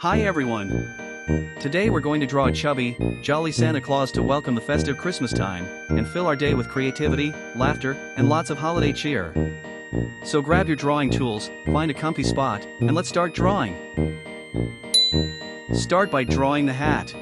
Hi everyone! Today we're going to draw a chubby, jolly Santa Claus to welcome the festive Christmas time, and fill our day with creativity, laughter, and lots of holiday cheer. So grab your drawing tools, find a comfy spot, and let's start drawing. Start by drawing the hat.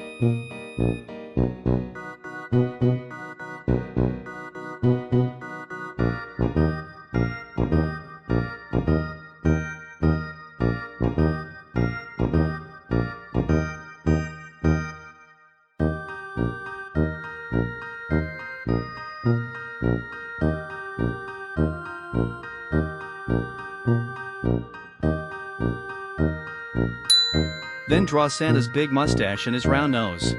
Then draw Santa's big mustache and his round nose.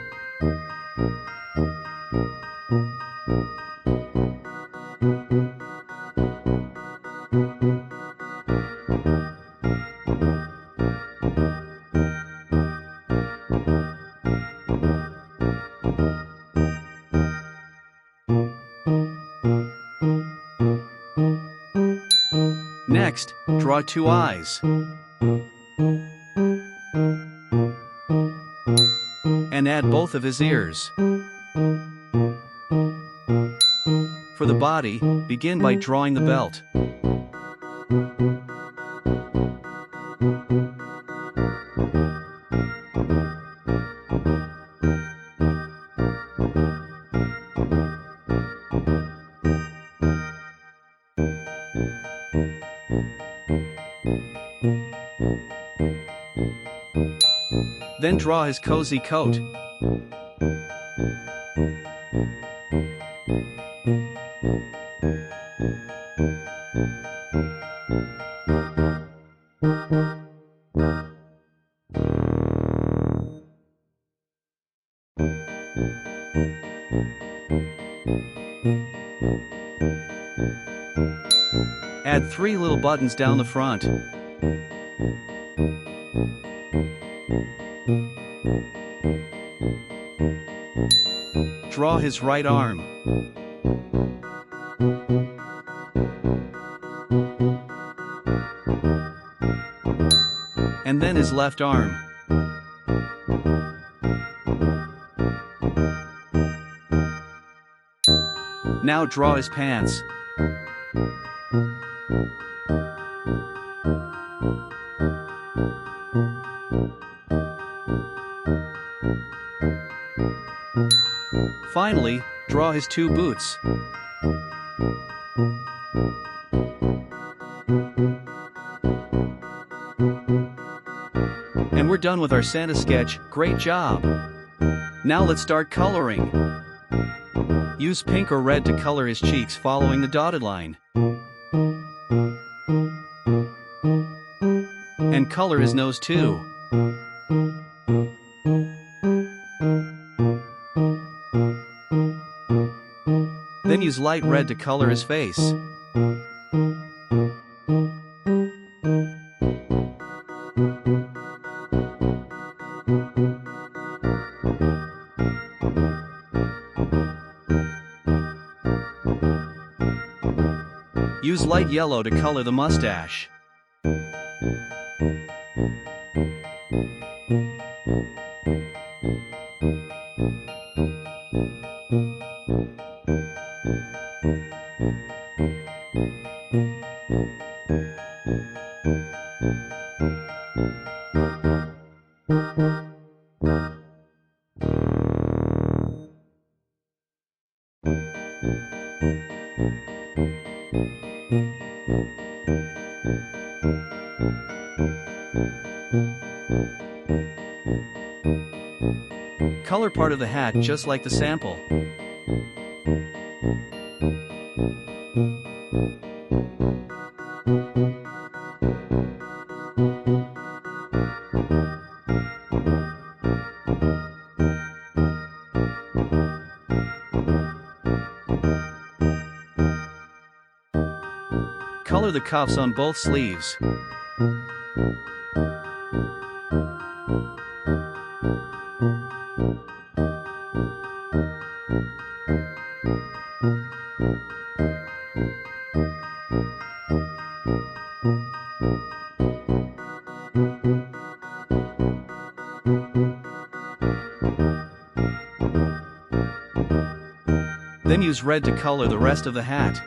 Next, draw two eyes. And add both of his ears. For the body, begin by drawing the belt. Then draw his cozy coat. Add 3 little buttons down the front. Draw his right arm. And then his left arm. Now draw his pants. Finally, draw his 2 boots. And we're done with our Santa sketch. Great job! Now let's start coloring. Use pink or red to color his cheeks following the dotted line. And color his nose too. Then use light red to color his face. Use light yellow to color the mustache. Color part of the hat just like the sample. Color the cuffs on both sleeves. Then use red to color the rest of the hat.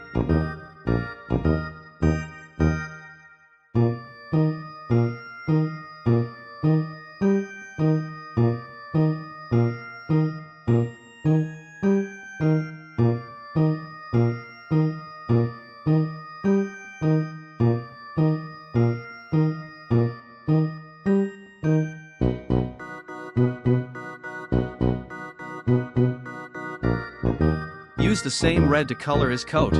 Use the same red to color his coat.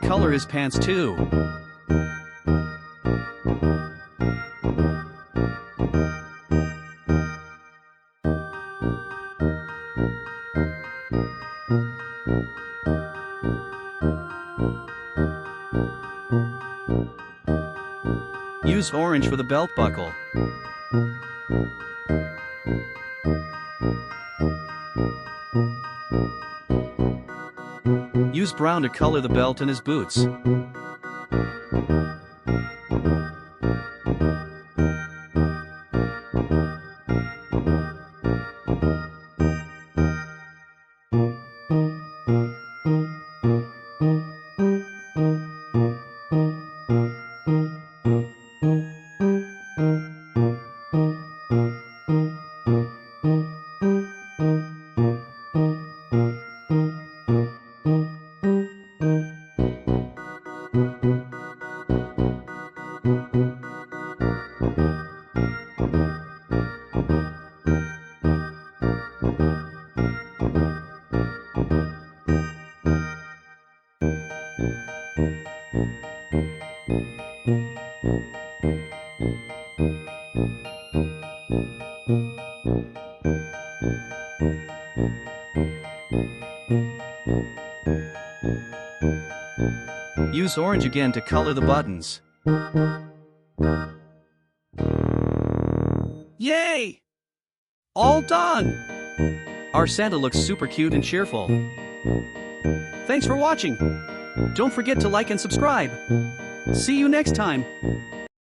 Color his pants too. Use orange for the belt buckle. Use brown to color the belt and his boots. Use orange again to color the buttons. Yay! All done! Our Santa looks super cute and cheerful. Thanks for watching. Don't forget to like and subscribe. See you next time.